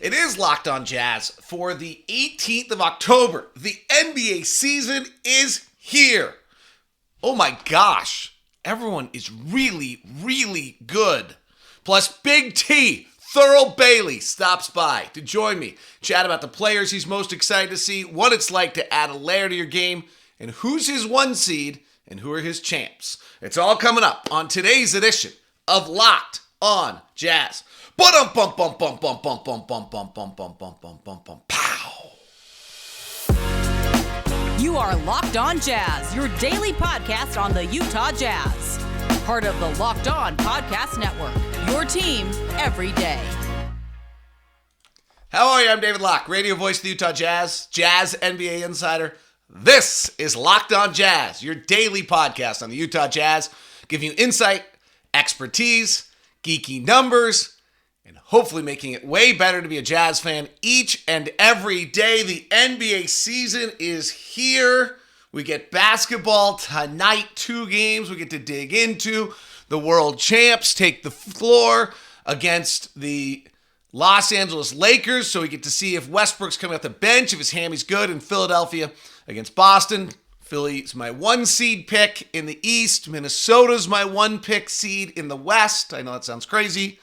It is Locked On Jazz for the 18th of October. The NBA season is here. Oh my gosh. Everyone is really, really good. Plus, Big T, Thurl Bailey, stops by to join me, chat about the players he's most excited to see, what it's like to add a layer to your game, and who's his one seed and who are his champs. It's all coming up on today's edition of Locked On Jazz. Pow! You are Locked On Jazz, your daily podcast on the Utah Jazz. Part of the Locked On Podcast Network, your team every day. How are you? I'm David Locke, radio voice of the Utah Jazz, Jazz NBA insider. This is Locked On Jazz, your daily podcast on the Utah Jazz, giving you insight, expertise, geeky numbers, and hopefully making it way better to be a Jazz fan each and every day. The NBA season is here. We get basketball tonight, 2 games we get to dig into. The world champs take the floor against the Los Angeles Lakers, so we get to see if Westbrook's coming off the bench, if his hammy's good, in Philadelphia against Boston. Philly's my 1 seed pick in the East. Minnesota's my 1 pick seed in the West. I know that sounds crazy.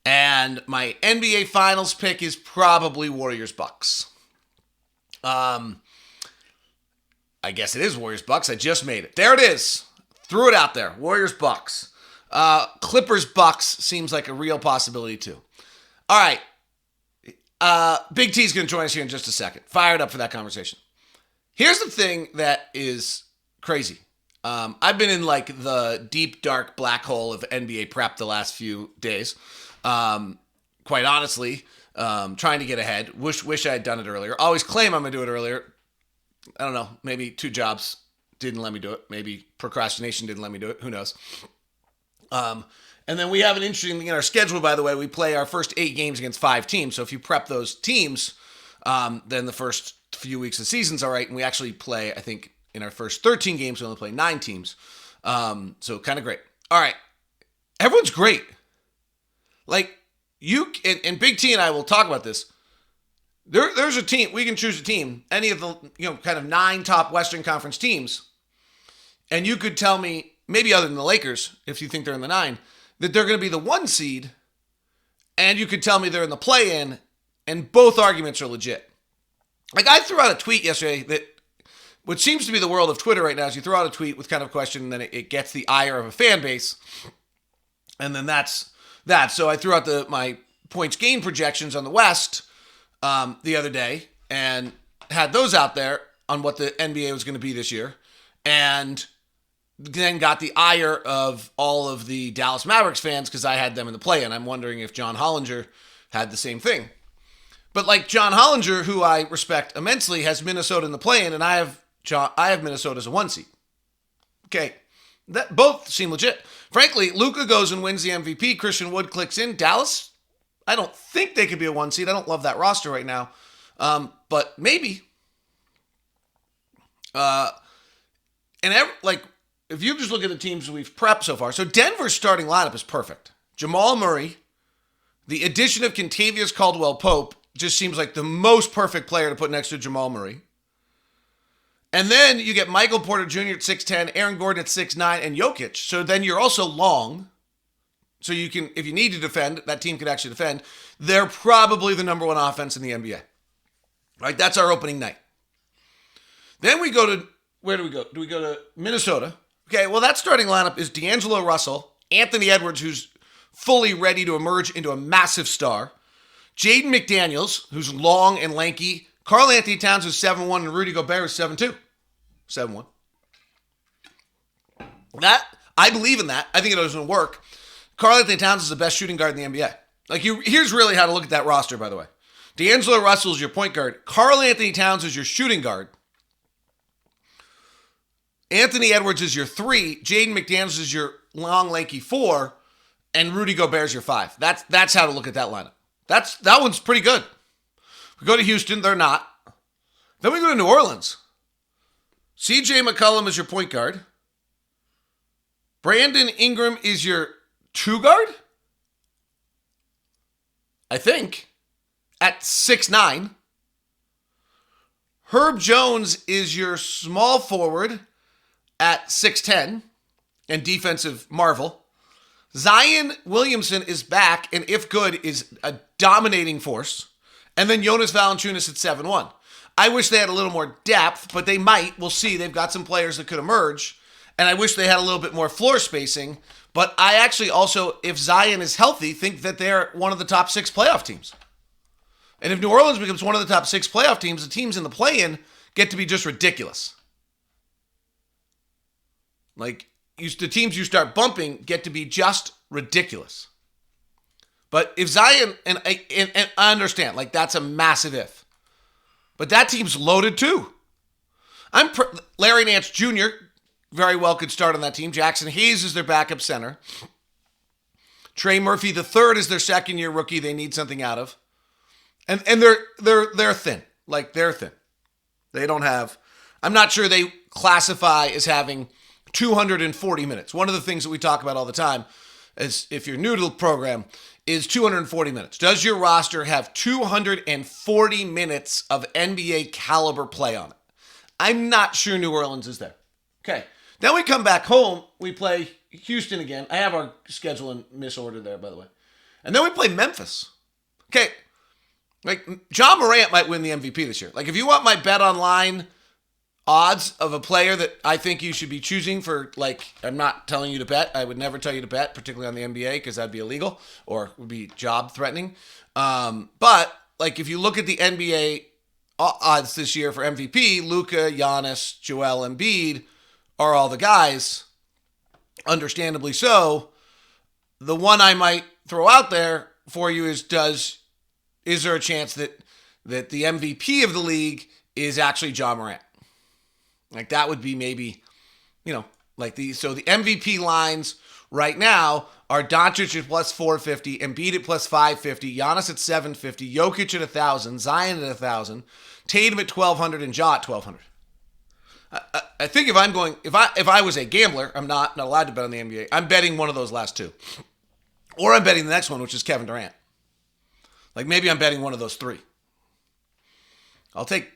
And my NBA Finals pick is probably Warriors-Bucks. I guess it is Warriors-Bucks. I just made it. There it is. Threw it out there. Warriors-Bucks. Clippers-Bucks seems like a real possibility too. All right. Big T's going to join us here in just a second. Fired up for that conversation. Here's the thing that is crazy. I've been in like the deep, dark black hole of NBA prep the last few days. Quite honestly, trying to get ahead. Wish I had done it earlier. Always claim I'm going to do it earlier. I don't know. Maybe 2 jobs didn't let me do it. Maybe procrastination didn't let me do it. Who knows? And then we have an interesting thing in our schedule, by the way. We play our first 8 games against 5 teams. So if you prep those teams, then the first few weeks of the season's all right. And we actually play, I think, in our first 13 games, we only play 9 teams. So kind of great. All right. Everyone's great. Like, you and Big T and I will talk about this. There's a team. We can choose a team. Any of the, kind of 9 top Western Conference teams. And you could tell me, maybe other than the Lakers, if you think they're in the 9, that they're going to be the 1 seed. And you could tell me they're in the play-in. And both arguments are legit. Like, I threw out a tweet yesterday that, what seems to be the world of Twitter right now, is you throw out a tweet with kind of a question, and then it gets the ire of a fan base. And then that's that. So I threw out my points gain projections on the West the other day and had those out there on what the NBA was going to be this year. And then got the ire of all of the Dallas Mavericks fans because I had them in the play. And I'm wondering if John Hollinger had the same thing. But like John Hollinger, who I respect immensely, has Minnesota in the play-in, and I have Minnesota as a 1 seed. Okay. That both seem legit. Frankly, Luka goes and wins the MVP. Christian Wood clicks in. Dallas, I don't think they could be a 1 seed. I don't love that roster right now. But maybe. If you just look at the teams we've prepped so far. So Denver's starting lineup is perfect. Jamal Murray. The addition of Kentavious Caldwell-Pope just seems like the most perfect player to put next to Jamal Murray. And then you get Michael Porter Jr. at 6'10", Aaron Gordon at 6'9", and Jokic. So then you're also long. So you can, if you need to defend, that team could actually defend. They're probably the number 1 offense in the NBA. Right? That's our opening night. Then we go to, where do we go? Do we go to Minnesota? Okay, well, that starting lineup is D'Angelo Russell, Anthony Edwards, who's fully ready to emerge into a massive star, Jaden McDaniels, who's long and lanky, Karl Anthony Towns is 7'1", and Rudy Gobert is 7'2". 7'1". That, I believe in that. I think it doesn't work. Karl Anthony Towns is the best shooting guard in the NBA. Here's really how to look at that roster, by the way. D'Angelo Russell is your point guard. Karl Anthony Towns is your shooting guard. Anthony Edwards is your 3. Jaden McDaniels is your long, lanky 4. And Rudy Gobert is your 5. That's how to look at that lineup. That one's pretty good. We go to Houston, they're not. Then we go to New Orleans. CJ McCollum is your point guard. Brandon Ingram is your 2 guard? I think. at 6'9". Herb Jones is your small forward at 6'10", and defensive marvel. Zion Williamson is back, and if good, is a dominating force. And then Jonas Valanciunas at 7'1". I wish they had a little more depth, but they might. We'll see. They've got some players that could emerge. And I wish they had a little bit more floor spacing. But I actually also, if Zion is healthy, think that they're one of the top 6 playoff teams. And if New Orleans becomes one of the top 6 playoff teams, the teams in the play-in get to be just ridiculous. Like, the teams you start bumping get to be just ridiculous. But if Zion, and I understand, like, that's a massive if. But that team's loaded too. Larry Nance Jr. very well could start on that team. Jackson Hayes is their backup center. Trey Murphy III is their second-year rookie they need something out of. And they're thin. Like, they're thin. They don't have... I'm not sure they classify as having 240 minutes. One of the things that we talk about all the time is, if you're new to the program, is 240 minutes. Does your roster have 240 minutes of NBA caliber play on it? I'm not sure New Orleans is there. Okay. Then we come back home. We play Houston again. I have our schedule in misorder there, by the way. And then we play Memphis. Okay. Like, John Morant might win the MVP this year. Like, if you want my bet online odds of a player that I think you should be choosing for, like, I'm not telling you to bet. I would never tell you to bet, particularly on the NBA, because that'd be illegal or would be job threatening. But, like, if you look at the NBA odds this year for MVP, Luka, Giannis, Joel Embiid are all the guys, understandably so. The one I might throw out there for you is there a chance that the MVP of the league is actually John Morant? Like, that would be maybe, so the MVP lines right now are Doncic at plus 450, Embiid at plus 550, Giannis at 750, Jokic at 1,000, Zion at 1,000, Tatum at 1,200, and Ja at 1,200. I think if I was a gambler, I'm not allowed to bet on the NBA. I'm betting one of those last two. Or I'm betting the next one, which is Kevin Durant. Like, maybe I'm betting one of those 3. I'll bet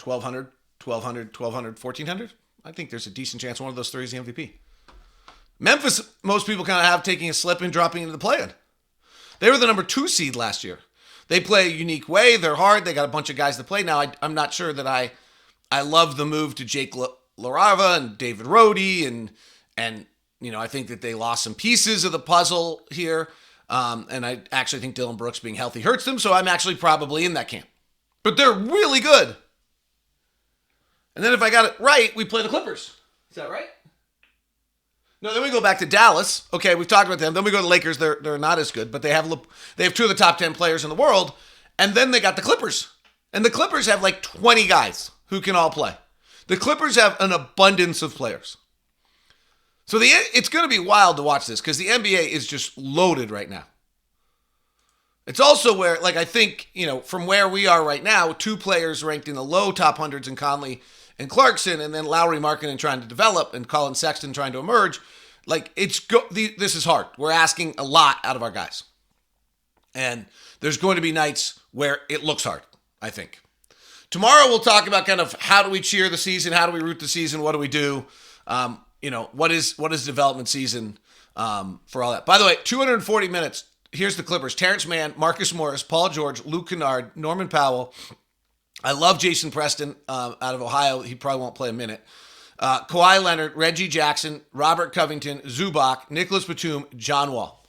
1,200, 1,200, 1,200, 1,400. I think there's a decent chance one of those 3 is the MVP. Memphis, most people kind of have taking a slip and dropping into the play-in. They were the number 2 seed last year. They play a unique way. They're hard. They got a bunch of guys to play. Now, I'm not sure that I love the move to Jake LaRava and David Rhodey, and I think that they lost some pieces of the puzzle here. And I actually think Dylan Brooks being healthy hurts them, so I'm actually probably in that camp. But they're really good. And then if I got it right, we play the Clippers. Is that right? No, then we go back to Dallas. Okay, we've talked about them. Then we go to the Lakers. They're not as good, but they have 2 of the top 10 players in the world. And then they got the Clippers. And the Clippers have like 20 guys who can all play. The Clippers have an abundance of players. So it's going to be wild to watch this because the NBA is just loaded right now. It's also where, like, I think, from where we are right now, 2 players ranked in the low top hundreds in Conley and Clarkson, and then Lauri Markanen trying to develop and Colin Sexton trying to emerge. Like, this is hard. We're asking a lot out of our guys. And there's going to be nights where it looks hard, I think. Tomorrow we'll talk about kind of how do we cheer the season, how do we root the season, what do we do? What is development season for all that? By the way, 240 minutes. Here's the Clippers. Terrence Mann, Marcus Morris, Paul George, Luke Kennard, Norman Powell. I love Jason Preston out of Ohio. He probably won't play a minute. Kawhi Leonard, Reggie Jackson, Robert Covington, Zubac, Nicholas Batum, John Wall.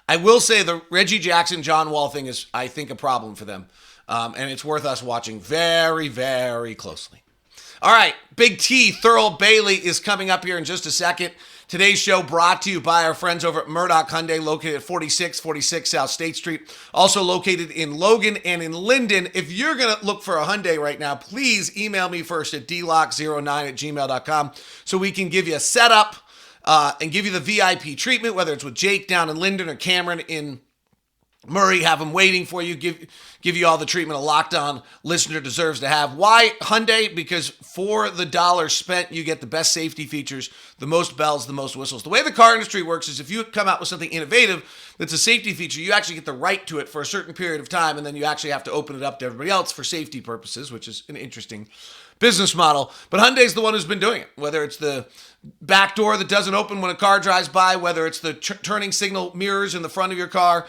I will say the Reggie Jackson, John Wall thing is, I think, a problem for them. And it's worth us watching very, very closely. All right, Big T, Thurl Bailey is coming up here in just a second. Today's show brought to you by our friends over at Murdoch Hyundai, located at 4646 South State Street. Also located in Logan and in Linden. If you're going to look for a Hyundai right now, please email me first at dlock09@gmail.com so we can give you a setup and give you the VIP treatment, whether it's with Jake down in Linden or Cameron in Murray, have them waiting for you, give you all the treatment a Locked On listener deserves to have. Why Hyundai? Because for the dollar spent, you get the best safety features, the most bells, the most whistles. The way the car industry works is if you come out with something innovative that's a safety feature, you actually get the right to it for a certain period of time, and then you actually have to open it up to everybody else for safety purposes, which is an interesting business model. But Hyundai's the one who's been doing it, whether it's the back door that doesn't open when a car drives by, whether it's the turning signal mirrors in the front of your car,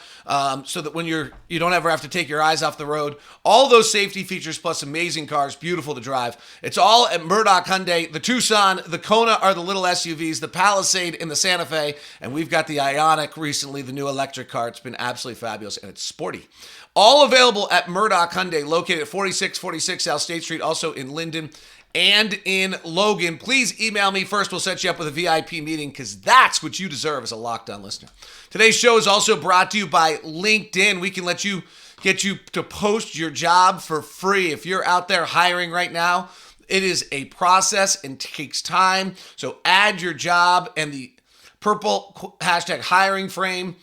so that when you don't ever have to take your eyes off the road. All those safety features plus amazing cars, beautiful to drive. It's all at Murdoch Hyundai. The Tucson, the Kona are the little SUVs, the Palisade and the Santa Fe, and we've got the Ioniq recently, the new electric car. It's been absolutely fabulous, and it's sporty. All available at Murdoch Hyundai, located at 4646 South State Street, also in Linden and in Logan. Please email me first. We'll set you up with a VIP meeting because that's what you deserve as a Locked On listener. Today's show is also brought to you by LinkedIn. We can get you to post your job for free. If you're out there hiring right now, it is a process and takes time. So add your job and the purple hashtag hiring frame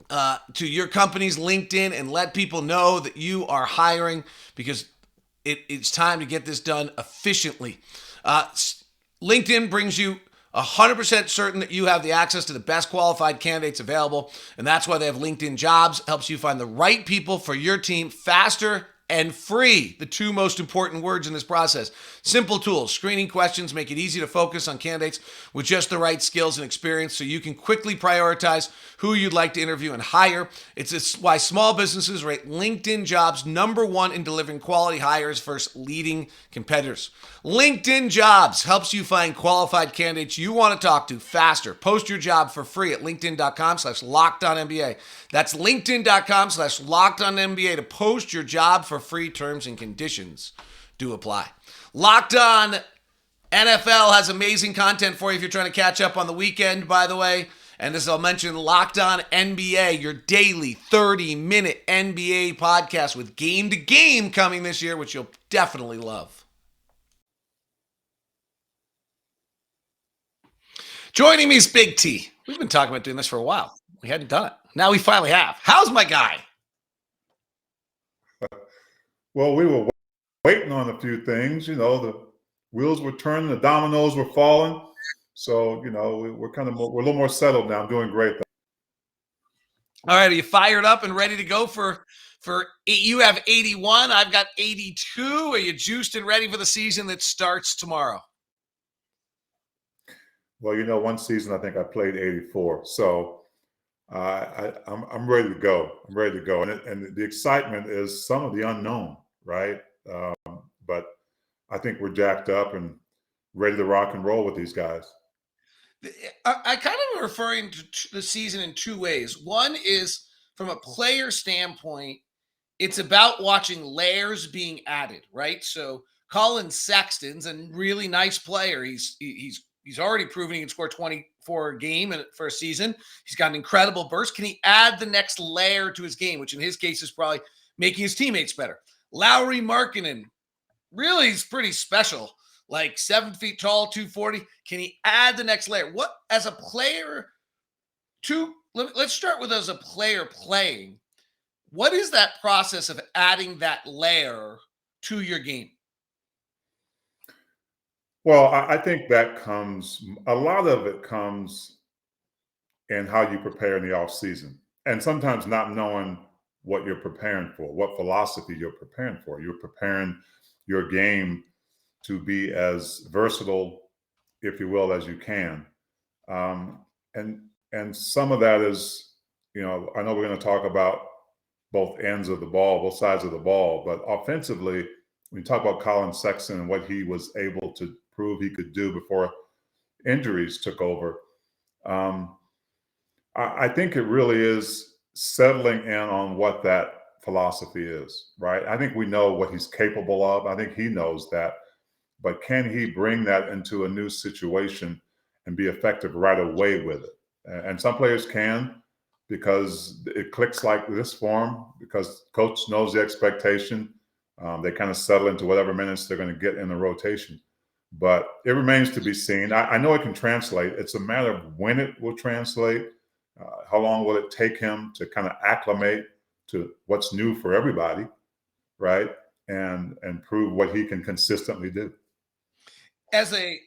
to your company's LinkedIn and let people know that you are hiring, because it's time to get this done efficiently. LinkedIn brings you 100% certain that you have the access to the best qualified candidates available, and that's why they have LinkedIn Jobs. Helps you find the right people for your team faster and free, the two most important words in this process. Simple tools, screening questions make it easy to focus on candidates with just the right skills and experience so you can quickly prioritize who you'd like to interview and hire. It's why small businesses rate LinkedIn Jobs #1 in delivering quality hires versus leading competitors. LinkedIn Jobs helps you find qualified candidates you want to talk to faster. Post your job for free at linkedin.com/LockedOnNBA. That's linkedin.com/LockedOnNBA to post your job for free. Terms and conditions do apply. Locked On NFL has amazing content for you if you're trying to catch up on the weekend, by the way. And as I'll mention, Locked On NBA, your daily 30-minute NBA podcast with Game to Game coming this year, which you'll definitely love. Joining me is Big T. We've been talking about doing this for a while. We hadn't done it. Now we finally have. How's my guy? Well, we were waiting on a few things. You know, the wheels were turning, the dominoes were falling. So, you know, we're a little more settled now. I'm doing great, though. All right, are you fired up and ready to go for you have 81, I've got 82. Are you juiced and ready for the season that starts tomorrow? Well, you know, one season I think I played 84. So I'm ready to go. I'm ready to go. And the excitement is some of the unknown, right? But I think we're jacked up and ready to rock and roll with these guys. I kind of am referring to the season in two ways. One is from a player standpoint, it's about watching layers being added, right? So Colin Sexton's a really nice player. He's already proven he can score 24 a game for a season. He's got an incredible burst. Can he add the next layer to his game, which in his case is probably making his teammates better? Lauri Markannen, really is pretty special. Like 7 feet tall, 240. Can he add the next layer? What, as a player, let's start with as a player playing. What is that process of adding that layer to your game? Well, I think a lot of it comes in how you prepare in the off season, and sometimes not knowing what you're preparing for, what philosophy you're preparing for. You're preparing your game to be as versatile, if you will, as you can. And some of that is, you know, I know we're going to talk about both ends of the ball, both sides of the ball, but offensively, when you talk about Colin Sexton and what he was able to prove he could do before injuries took over, I think it really is settling in on what that philosophy is, right? I think we know what he's capable of. I think he knows that. But can he bring that into a new situation and be effective right away with it? And some players can, because it clicks like this for them, because coach knows the expectation. They kind of settle into whatever minutes they're going to get in the rotation. But it remains to be seen. I know it can translate. It's a matter of when it will translate. How long will it take him to kind of acclimate to what's new for everybody, right? And prove what he can consistently do. As a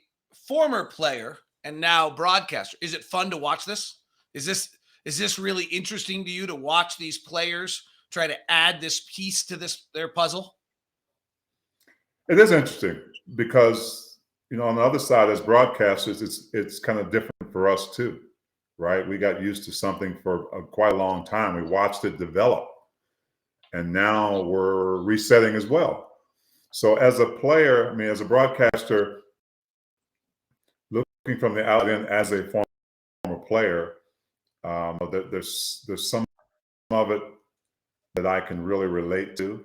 former player and now broadcaster, is it fun to watch this? Is this really interesting to you to watch these players try to add this piece to their puzzle? It is interesting because, on the other side, as broadcasters, it's kind of different for us too, right? We got used to something for quite a long time. We watched it develop, and now we're resetting as well. So as a player, as a broadcaster, looking from the out in as a former player, there's some of it that I can really relate to.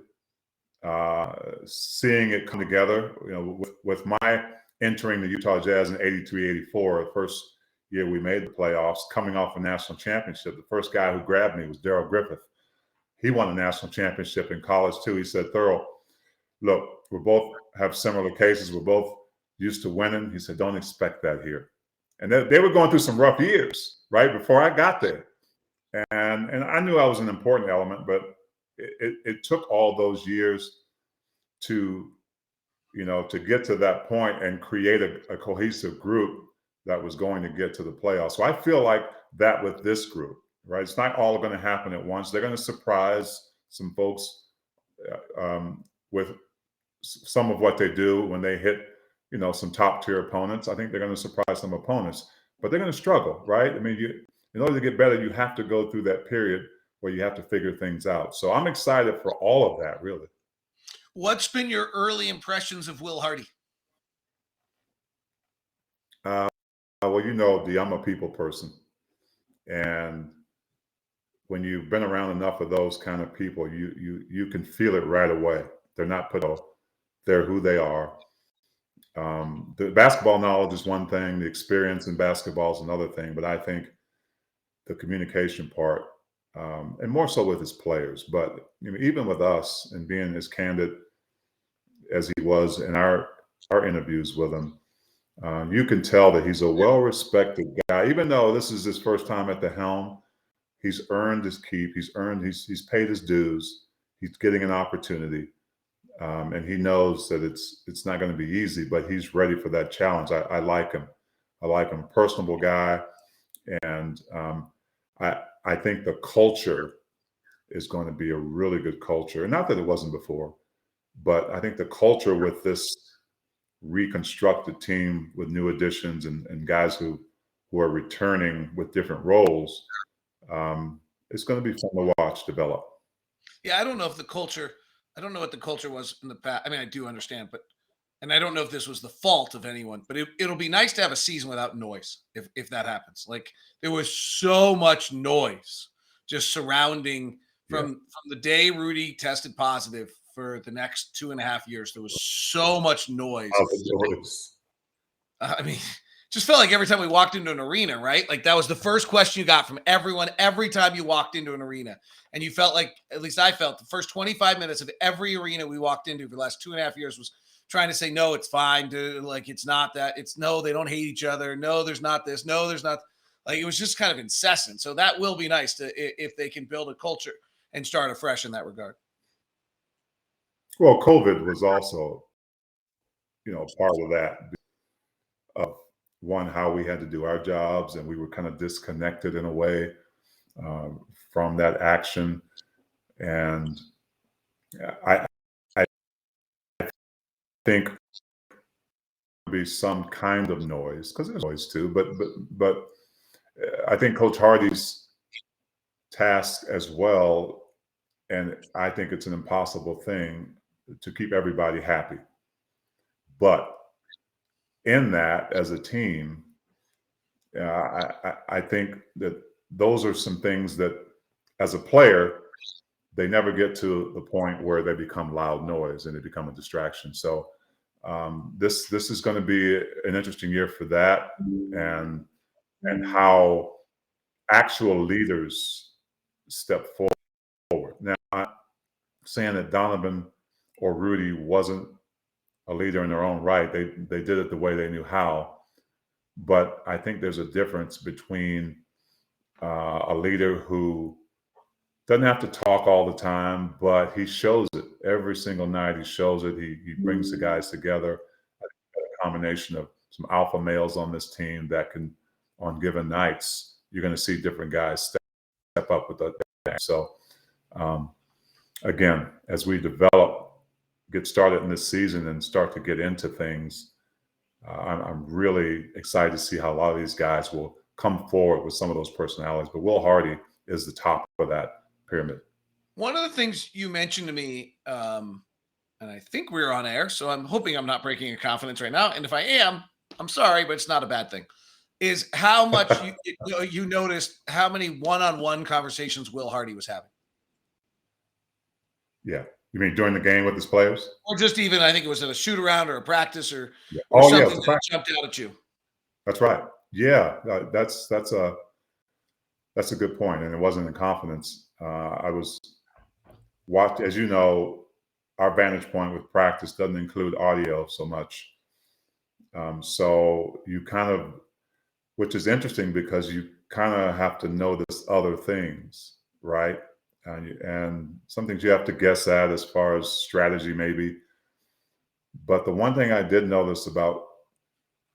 Seeing it come together, with my entering the Utah Jazz in 83, 84, the first year we made the playoffs, coming off a national championship. The first guy who grabbed me was Darrell Griffith. He won a national championship in college too. He said, "Thurl, look, we both have similar cases. We're both used to winning." He said, "Don't expect that here." And they were going through some rough years, right, before I got there. And I knew I was an important element, but it took all those years to get to that point and create a cohesive group that was going to get to the playoffs. So I feel like that with this group, right? It's not all going to happen at once. They're going to surprise some folks with some of what they do when they hit, some top tier opponents. I think they're going to surprise some opponents, but they're going to struggle, right? In order to get better, you have to go through that period where you have to figure things out. So I'm excited for all of that, really. What's been your early impressions of Will Hardy? Well, D, I'm a people person. And when you've been around enough of those kind of people, you can feel it right away. They're not they're who they are. The basketball knowledge is one thing. The experience in basketball is another thing. But I think the communication part, and more so with his players, but even with us and being as candid as he was in our interviews with him, you can tell that he's a well-respected guy. Even though this is his first time at the helm, he's earned his keep. He's paid his dues. He's getting an opportunity, and he knows that it's not going to be easy, but he's ready for that challenge. I like him. I like him. Personable guy, and I think the culture is going to be a really good culture. And not that it wasn't before, but I think the culture with this reconstructed team with new additions and guys who are returning with different roles, it's going to be fun to watch develop. Yeah, I don't know what the culture was in the past. I do understand, and I don't know if this was the fault of anyone, but it'll be nice to have a season without noise if that happens. Like, there was so much noise just surrounding from the day Rudy tested positive for the next 2.5 years. There was so much noise. Just felt like every time we walked into an arena, right? Like, that was the first question you got from everyone every time you walked into an arena. And you felt like, at least I felt, the first 25 minutes of every arena we walked into for the last 2.5 years was trying to say, no, it's fine, dude. Like, it's not that. It's no, they don't hate each other. No, there's not this. No, there's not. Like, it was just kind of incessant. So that will be nice if they can build a culture and start afresh in that regard. Well, COVID was also, part of that. One, how we had to do our jobs, and we were kind of disconnected in a way from that action. And I think be some kind of noise, because there's noise too, but I think Coach Hardy's task as well, and I think it's an impossible thing to keep everybody happy. But in that, as a team, I think that those are some things that, as a player, they never get to the point where they become loud noise and they become a distraction. So this is going to be an interesting year for that, and how actual leaders step forward. Now, I'm not saying that Donovan or Rudy wasn't a leader in their own right. They did it the way they knew how. But I think there's a difference between a leader who doesn't have to talk all the time, but he shows it every single night. He shows it. He brings the guys together. A combination of some alpha males on this team that can, on given nights, you're going to see different guys step up with that. So, again, as we get started in this season and start to get into things, I'm really excited to see how a lot of these guys will come forward with some of those personalities. But Will Hardy is the top of that pyramid. One of the things you mentioned to me, and I think we're on air, so I'm hoping I'm not breaking your confidence right now. And if I am, I'm sorry, but it's not a bad thing. Is how much you noticed how many one-on-one conversations Will Hardy was having. Yeah. You mean during the game with his players? Or just even, I think it was at a shoot-around or a practice or something that jumped out at you. That's right. Yeah, that's a good point, and it wasn't in confidence. I was watching, as you know, our vantage point with practice doesn't include audio so much. So you kind of, which is interesting because you kind of have to notice other things, right? And some things you have to guess at as far as strategy, maybe. But the one thing I did notice about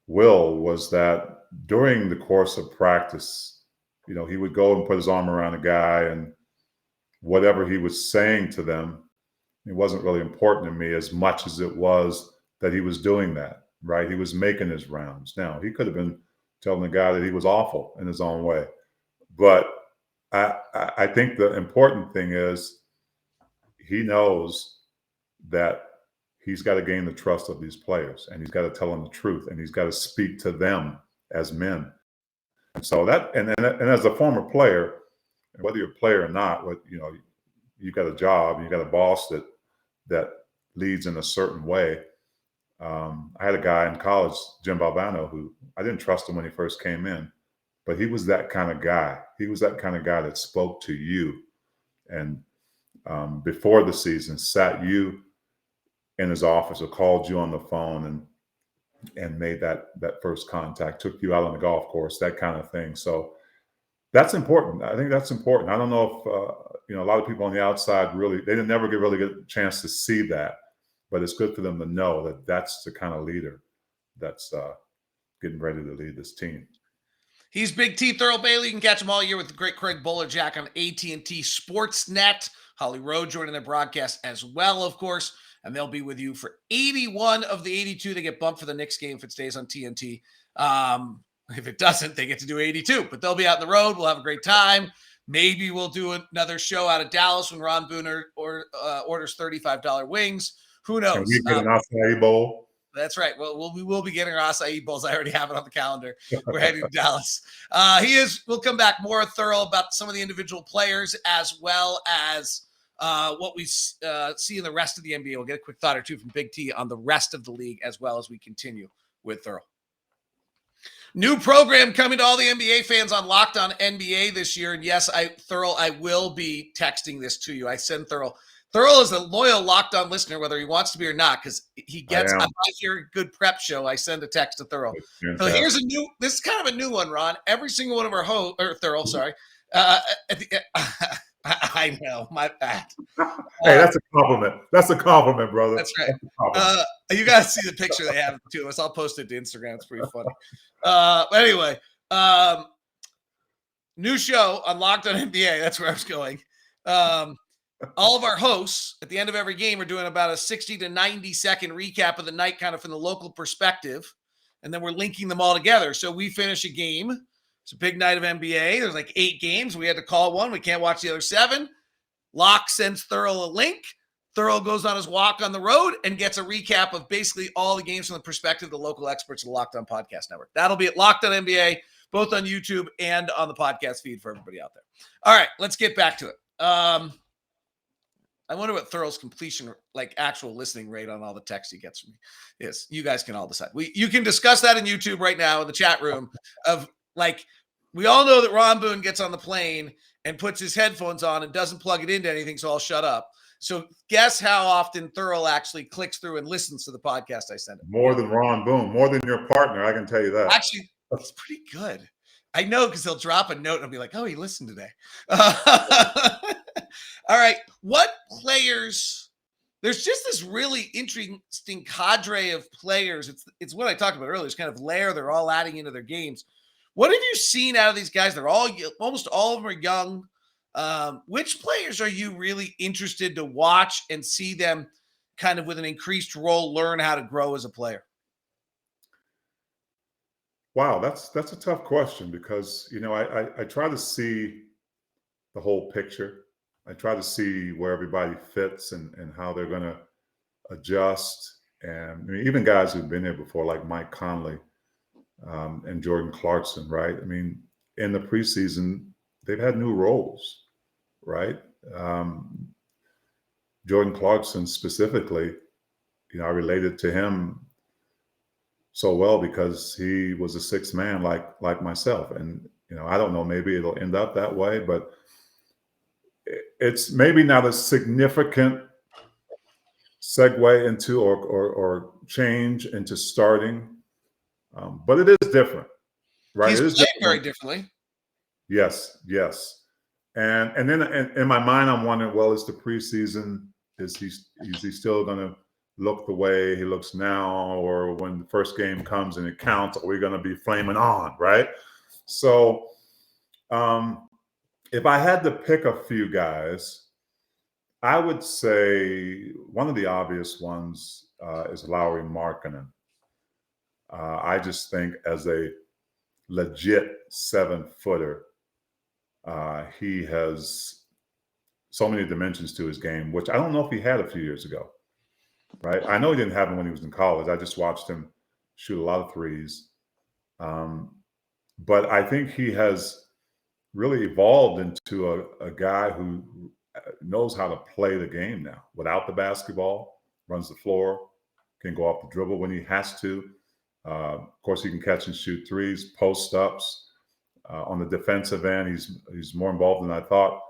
Will was that during the course of practice, he would go and put his arm around a guy, and whatever he was saying to them, it wasn't really important to me as much as it was that he was doing that, right? He was making his rounds. Now, he could have been telling the guy that he was awful in his own way. But I think the important thing is he knows that he's got to gain the trust of these players, and he's got to tell them the truth, and he's got to speak to them as men. And so that, and as a former player, whether you're a player or not, you got a job, you got a boss that leads in a certain way. I had a guy in college, Jim Balvano, who I didn't trust him when he first came in, but he was that kind of guy. He was that kind of guy that spoke to you, and before the season, sat you in his office or called you on the phone and made that first contact, took you out on the golf course, that kind of thing. So that's important. I think that's important. I don't know if a lot of people on the outside they didn't never really get a chance to see that, but it's good for them to know that that's the kind of leader that's getting ready to lead this team. He's Big T, Thurl Bailey. You can catch him all year with the great Craig Bolerjack on AT&T Sportsnet. Holly Rowe joining their broadcast as well, of course. And they'll be with you for 81 of the 82 that get bumped for the Knicks game if it stays on TNT. If it doesn't, they get to do 82. But they'll be out on the road. We'll have a great time. Maybe we'll do another show out of Dallas when Ron Boone orders $35 wings. Who knows? Can we get an acai bowl? That's right. Well, we will be getting our acai bowls. I already have it on the calendar. We're heading to Dallas. We'll come back more thorough about some of the individual players as well as what we see in the rest of the NBA. We'll get a quick thought or two from Big T on the rest of the league as well as we continue with Thurl. New program coming to all the NBA fans on Locked On NBA this year. And yes, Thurl, I will be texting this to you. I send Thurl. Thurl is a loyal Locked On listener, whether he wants to be or not, because he gets, if I hear a good prep show, I send a text to Thurl. So here's this is kind of a new one, Ron. Every single one of our Thurl, sorry. I know, my bad. Hey, that's a compliment. That's a compliment, brother. That's right. You got to see the picture they have of the two of us. I'll post it to Instagram. It's pretty funny. But anyway, new show on Locked On NBA. That's where I was going. All of our hosts at the end of every game are doing about a 60 to 90 second recap of the night, kind of from the local perspective. And then we're linking them all together. So we finish a game. It's a big night of NBA. There's like 8 games. We had to call one. We can't watch the other 7. Locke sends Thurl a link. Thurl goes on his walk on the road and gets a recap of basically all the games from the perspective of the local experts of the Locked On Podcast Network. That'll be at Locked On NBA, both on YouTube and on the podcast feed for everybody out there. All right, let's get back to it. I wonder what Thurl's completion, like actual listening rate on all the texts he gets from me is. You guys can all decide. You can discuss that in YouTube right now in the chat room of like, we all know that Ron Boone gets on the plane and puts his headphones on and doesn't plug it into anything, so I'll shut up. So guess how often Thurl actually clicks through and listens to the podcast I send him. More than Ron Boone, more than your partner, I can tell you that. Actually, it's pretty good. I know because he'll drop a note and I'll be like, oh, he listened today. All right. What players? There's just this really interesting cadre of players. It's what I talked about earlier. It's kind of layer they're all adding into their games. What have you seen out of these guys? They're all almost all of them are young. Which players are you really interested to watch and see them kind of with an increased role learn how to grow as a player? Wow, that's a tough question because I try to see the whole picture. I try to see where everybody fits and how they're going to adjust. And I mean, even guys who've been here before, like Mike Conley and Jordan Clarkson, right? I mean, in the preseason, they've had new roles, right? Jordan Clarkson specifically, I related to him so well because he was a sixth man like myself. And, I don't know, maybe it'll end up that way, but it's maybe not a significant segue into or change into starting, but it is different, right? He's It is playing different. very differently. Yes. And then in my mind, I'm wondering, well, is the preseason, is he still going to look the way he looks now, or when the first game comes and it counts, are we going to be flaming on, right? So if I had to pick a few guys, I would say one of the obvious ones is Lauri Markannen. I just think as a legit 7-footer, he has so many dimensions to his game, which I don't know if he had a few years ago, right? I know he didn't have them when he was in college. I just watched him shoot a lot of threes. But I think he has really evolved into a guy who knows how to play the game now without the basketball, runs the floor, can go off the dribble when he has to. Of course, he can catch and shoot threes, post ups. On the defensive end, he's more involved than I thought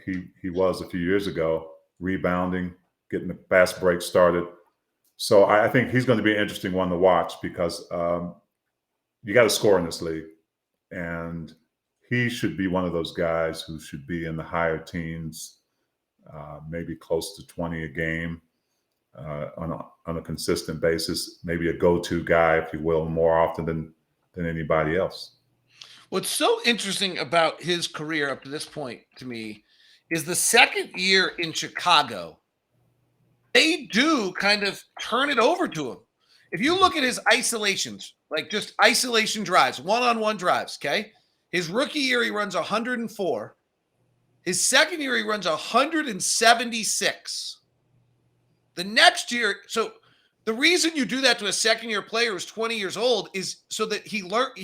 he was a few years ago, rebounding, getting the fast break started. So I think he's going to be an interesting one to watch because you got to score in this league. And he should be one of those guys who should be in the higher teens, maybe close to 20 a game on a consistent basis, maybe a go-to guy, if you will, more often than anybody else. What's so interesting about his career up to this point to me is the second year in Chicago, they do kind of turn it over to him. If you look at his isolations, like just isolation drives, one-on-one drives, okay? His rookie year, he runs 104. His second year, he runs 176. The next year, so the reason you do that to a second-year player who's 20 years old is so that he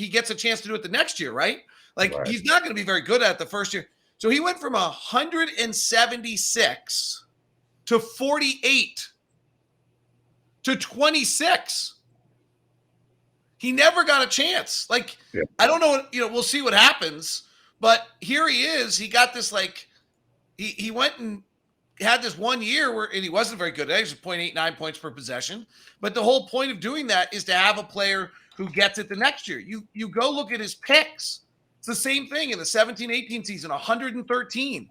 gets a chance to do it the next year, right? Like, Right. He's not going to be very good at it the first year. So he went from 176 to 48 to 26. He never got a chance. Like, Yeah. I don't know, we'll see what happens. But here he is. He got this, like, he went and had this 1 year where and he wasn't very good at it. He was 0.89 points per possession. But the whole point of doing that is to have a player who gets it the next year. You go look at his picks. It's the same thing in the 17-18 season, 113.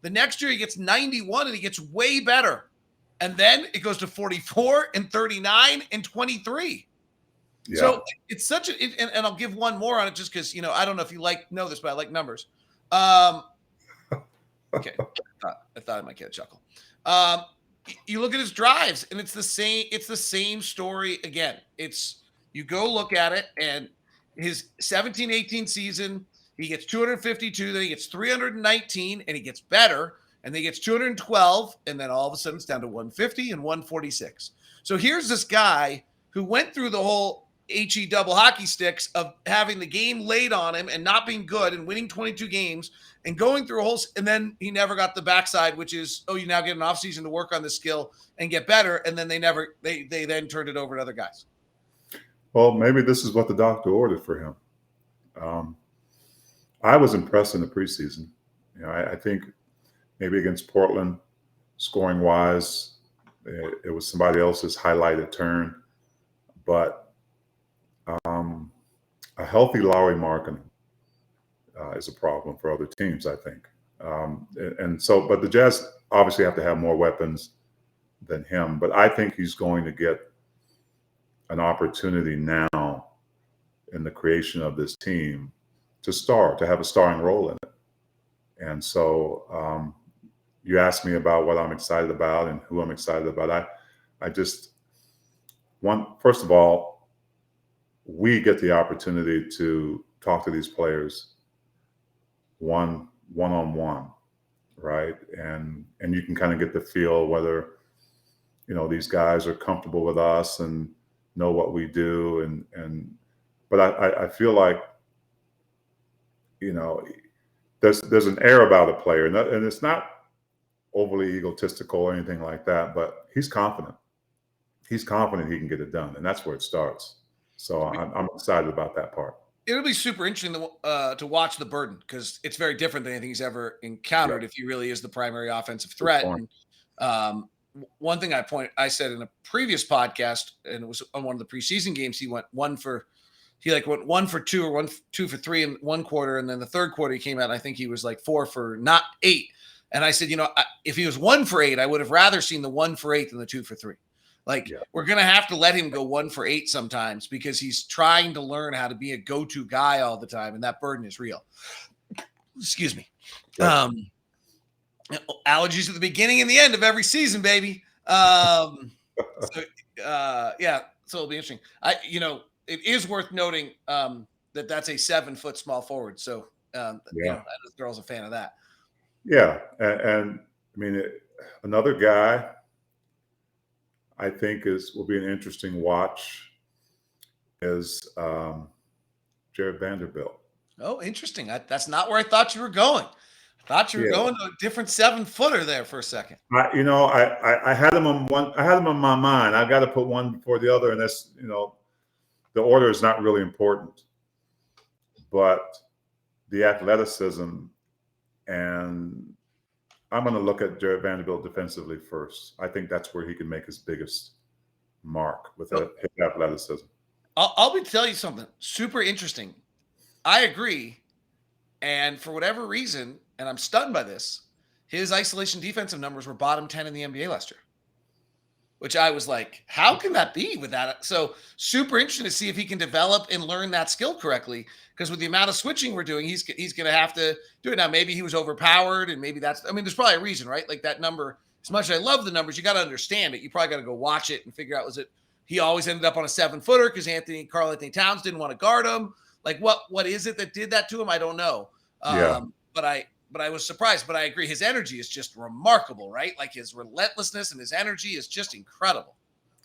The next year he gets 91 and he gets way better. And then it goes to 44 and 39 and 23. Yeah. So it's such a, and I'll give one more on it just because, I don't know if you know this, but I like numbers. Okay. I thought I might get a chuckle. You look at his drives and it's the same story again. You go look at it and his 17-18 season, he gets 252, then he gets 319 and he gets better. And then he gets 212, and then all of a sudden it's down to 150 and 146. So here's this guy who went through the whole HE double hockey sticks of having the game laid on him and not being good and winning 22 games and going through a whole, and then he never got the backside, which is, you now get an offseason to work on the skill and get better. And then they then turned it over to other guys. Well, maybe this is what the doctor ordered for him. I was impressed in the preseason. I think maybe against Portland, scoring wise, it was somebody else's highlighted turn. But a healthy Lauri Markanen is a problem for other teams, I think. But the Jazz obviously have to have more weapons than him. But I think he's going to get an opportunity now in the creation of this team to have a starring role in it. And so you asked me about what I'm excited about and who I'm excited about. First of all, we get the opportunity to talk to these players one-on-one, right? And you can kind of get the feel whether, these guys are comfortable with us and know what we do. But I feel like, there's an air about a player, and it's not overly egotistical or anything like that, but he's confident. He's confident he can get it done, and that's where it starts. So I'm excited about that part. It'll be super interesting to watch the burden, because it's very different than anything he's ever encountered if he really is the primary offensive threat. And one thing I said in a previous podcast, and it was on one of the preseason games, he went 1 for 2 or 2 for 3 in one quarter, and then the third quarter he came out, I think he was like 4 for not 8. And I said, if he was 1 for 8, I would have rather seen the 1 for 8 than the 2 for 3. We're going to have to let him go 1 for 8 sometimes, because he's trying to learn how to be a go-to guy all the time, and that burden is real. Excuse me. Yeah. Allergies at the beginning and the end of every season, baby. So it'll be interesting. It is worth noting that that's a 7-foot small forward. So, Thurl's a fan of that. Yeah. And I mean, another guy I think will be an interesting watch is Jared Vanderbilt. Oh, interesting. That's not where I thought you were going. I thought you were going to a different 7-footer there for a second. I had him on one. I had him on my mind. I got to put one before the other, and that's the order is not really important, but the athleticism, and I'm going to look at Jared Vanderbilt defensively first. I think that's where he can make his biggest mark with his athleticism. I'll tell you something super interesting. I agree. And for whatever reason, and I'm stunned by this, his isolation defensive numbers were bottom 10 in the NBA last year, which I was like, how can that be with that? So super interesting to see if he can develop and learn that skill correctly, because with the amount of switching we're doing, he's going to have to do it. Now, maybe he was overpowered, and maybe there's probably a reason, right? Like that number, as much as I love the numbers, you got to understand it. You probably got to go watch it and figure out, he always ended up on a 7-footer because Karl Anthony Towns didn't want to guard him. Like what is it that did that to him? I don't know. But I was surprised, but I agree. His energy is just remarkable, right? Like his relentlessness and his energy is just incredible.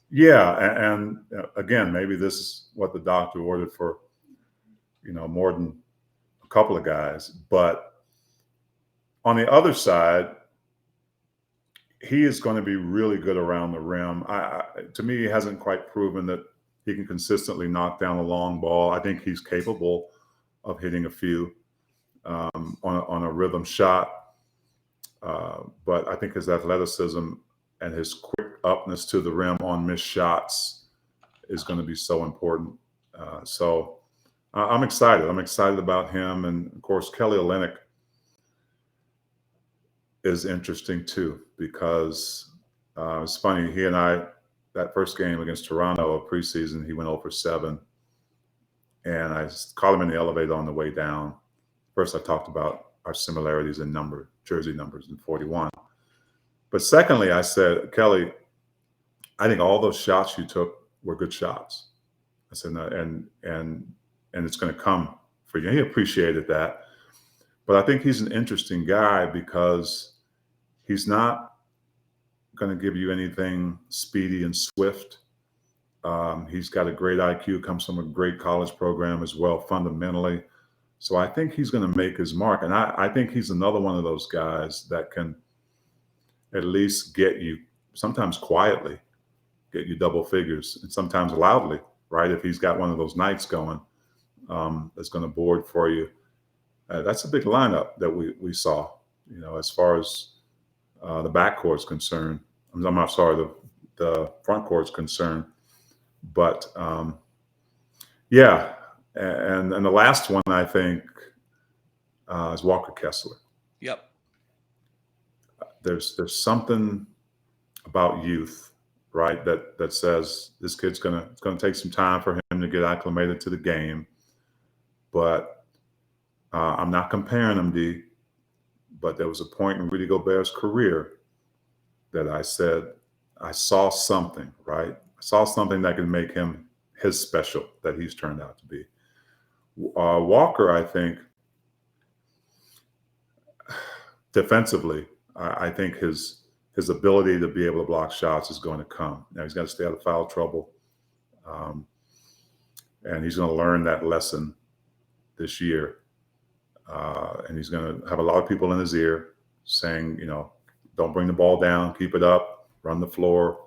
Yeah. And again, maybe this is what the doctor ordered for, more than a couple of guys. But on the other side, he is going to be really good around the rim. To me, he hasn't quite proven that he can consistently knock down a long ball. I think he's capable of hitting a few on a rhythm shot. But I think his athleticism and his quick upness to the rim on missed shots is going to be so important. So I'm excited. I'm excited about him. And of course, Kelly Olynyk is interesting too, because it's funny. He and I, that first game against Toronto of preseason, he went 0 for 7. And I called him in the elevator on the way down. First, I talked about our similarities in jersey numbers in 41. But secondly, I said, Kelly, I think all those shots you took were good shots. I said, no, and it's going to come for you. And he appreciated that. But I think he's an interesting guy because he's not going to give you anything speedy and swift. He's got a great IQ, comes from a great college program as well, fundamentally. So I think he's going to make his mark. And I think he's another one of those guys that can at least get you, sometimes quietly, get you double figures, and sometimes loudly, right? If he's got one of those nights going, that's going to board for you. That's a big lineup that we saw, as far as the backcourt is concerned. I'm not sorry, the front court is concerned. But, And the last one, I think, is Walker Kessler. Yep. There's something about youth, right? That says this kid's it's gonna take some time for him to get acclimated to the game. But I'm not comparing him, D. But there was a point in Rudy Gobert's career that I said I saw something, right? I saw something that could make him his special that he's turned out to be. Walker, I think, defensively, I think his ability to be able to block shots is going to come. Now he's got to stay out of foul trouble, and he's going to learn that lesson this year. And he's going to have a lot of people in his ear saying, don't bring the ball down, keep it up, run the floor.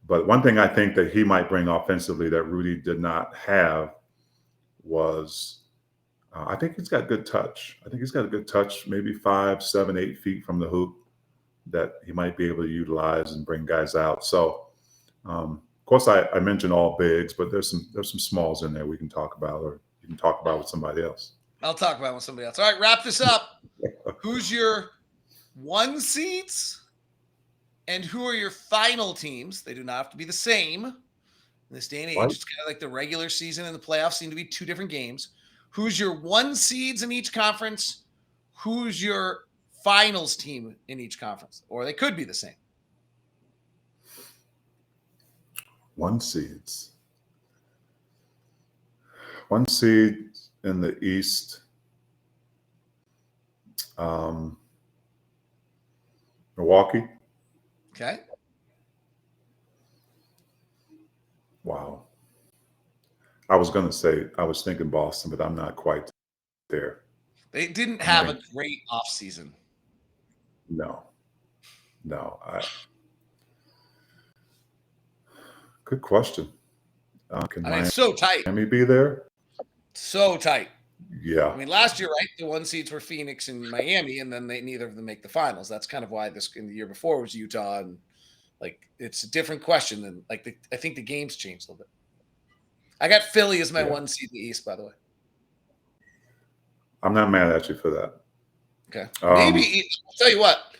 But one thing I think that he might bring offensively that Rudy did not have was I think he's got good touch. I think he's got a good touch, maybe 5, 7, 8 feet from the hoop that he might be able to utilize and bring guys out. So, of course, I mentioned all bigs, but there's some smalls in there we can talk about, or you can talk about with somebody else. I'll talk about it with somebody else. All right, wrap this up. Who's your 1 seeds and who are your final teams? They do not have to be the same. In this day and age, It's kind of like the regular season and the playoffs seem to be 2 different games. Who's your 1 seeds in each conference? Who's your finals team in each conference? Or they could be the same. 1 seeds. 1 seed in the East. Milwaukee. Okay. Wow. I was thinking Boston, but I'm not quite there. They didn't have a great offseason. No. Good question. Can it's so tight. Miami be there? So tight. Yeah. I mean, last year, right, the 1 seeds were Phoenix and Miami, and then neither of them make the finals. That's kind of why in the year before was Utah, and it's a different question than I think the game's changed a little bit. I got Philly as my 1 seed in the East, by the way. I'm not mad at you for that. Okay. Maybe I'll tell you what.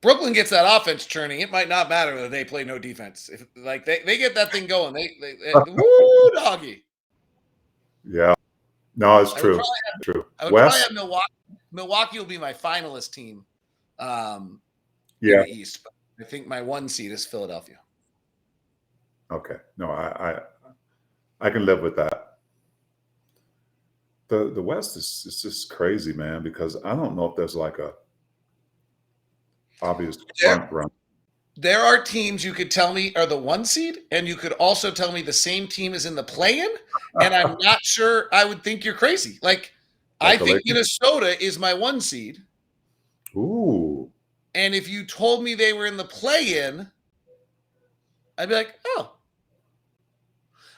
Brooklyn gets that offense churning. It might not matter that they play no defense. If they get that thing going, they woo doggy. Yeah. No, it's true. True. I would probably have Milwaukee. Milwaukee will be my finalist team. In the East, but I think my 1 seed is Philadelphia. Okay. No, I can live with that. The West is just crazy, man, because I don't know if there's like a obvious front run. There are teams you could tell me are the 1 seed, and you could also tell me the same team is in the play-in, and I'm not sure. I would think you're crazy. I think Minnesota is my 1 seed. Ooh. And if you told me they were in the play-in, I'd be like, oh.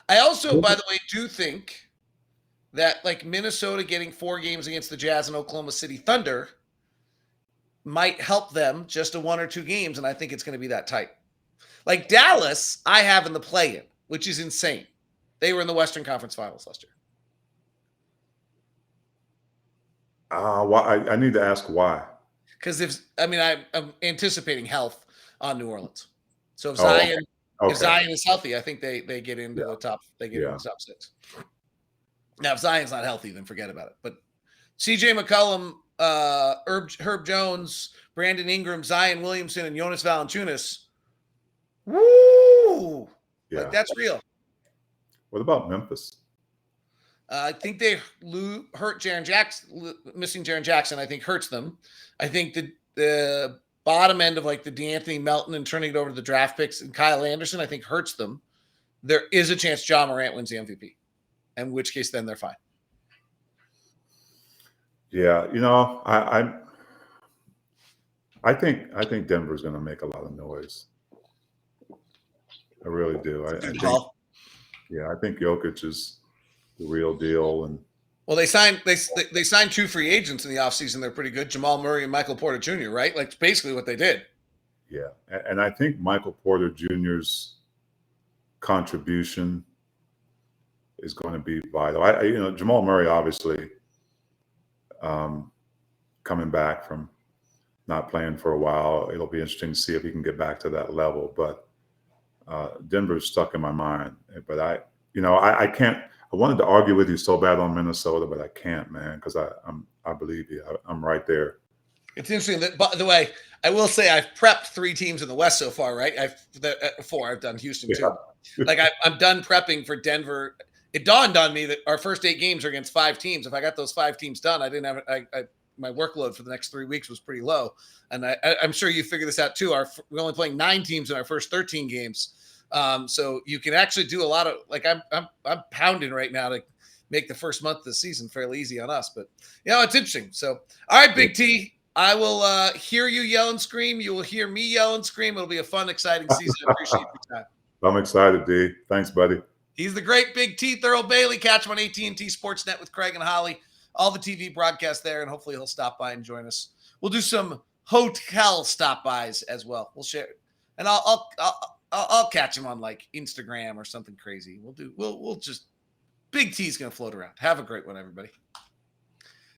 I also, by the way, do think that Minnesota getting 4 games against the Jazz and Oklahoma City Thunder might help them just a 1 or 2 games, and I think it's going to be that tight. Dallas, I have in the play-in, which is insane. They were in the Western Conference Finals last year. I need to ask why. Because I'm anticipating health on New Orleans. So if Zion is healthy, I think they get into the top. They get into the top 6. Now, if Zion's not healthy, then forget about it. But C.J. McCollum, Herb Jones, Brandon Ingram, Zion Williamson, and Jonas Valanciunas. Woo! Yeah. That's real. What about Memphis? I think they hurt Jaren Jackson. Missing Jaren Jackson, I think, hurts them. I think the bottom end of the DeAnthony Melton and turning it over to the draft picks and Kyle Anderson, I think, hurts them. There is a chance Ja Morant wins the MVP, in which case then they're fine. Yeah, I think Denver's going to make a lot of noise. I really do. I think Jokic is the real deal. And they signed 2 free agents in the offseason. They're pretty good. Jamal Murray and Michael Porter Jr., right? It's basically what they did. Yeah. And I think Michael Porter Jr.'s contribution is going to be vital. Jamal Murray, obviously, coming back from not playing for a while, it'll be interesting to see if he can get back to that level. But Denver's stuck in my mind. But I can't. I wanted to argue with you so bad on Minnesota, but I can't, man, because I believe you. I'm right there. It's interesting that, by the way, I will say I've prepped 3 teams in the West so far, right? 4. I've done Houston too. Like I'm done prepping for Denver. It dawned on me that our first 8 games are against 5 teams. If I got those 5 teams done, I didn't have my workload for the next 3 weeks was pretty low. And I'm sure you figured this out too. We're only playing 9 teams in our first 13 games. So you can actually do a lot of, like, I'm pounding right now to make the first month of the season fairly easy on us. But it's interesting. So, all right, Big T, I will hear you yell and scream. You will hear me yell and scream. It'll be a fun, exciting season. I appreciate your time. I'm excited, D. Thanks, buddy. He's the great Big T, Thurl Bailey. Catch him on AT&T Sportsnet with Craig and Holly. All the TV broadcasts there, and hopefully he'll stop by and join us. We'll do some hotel stop-bys as well. We'll share it. And I'll catch him on like Instagram or something crazy. We'll just Big T's going to float around. Have a great one, everybody.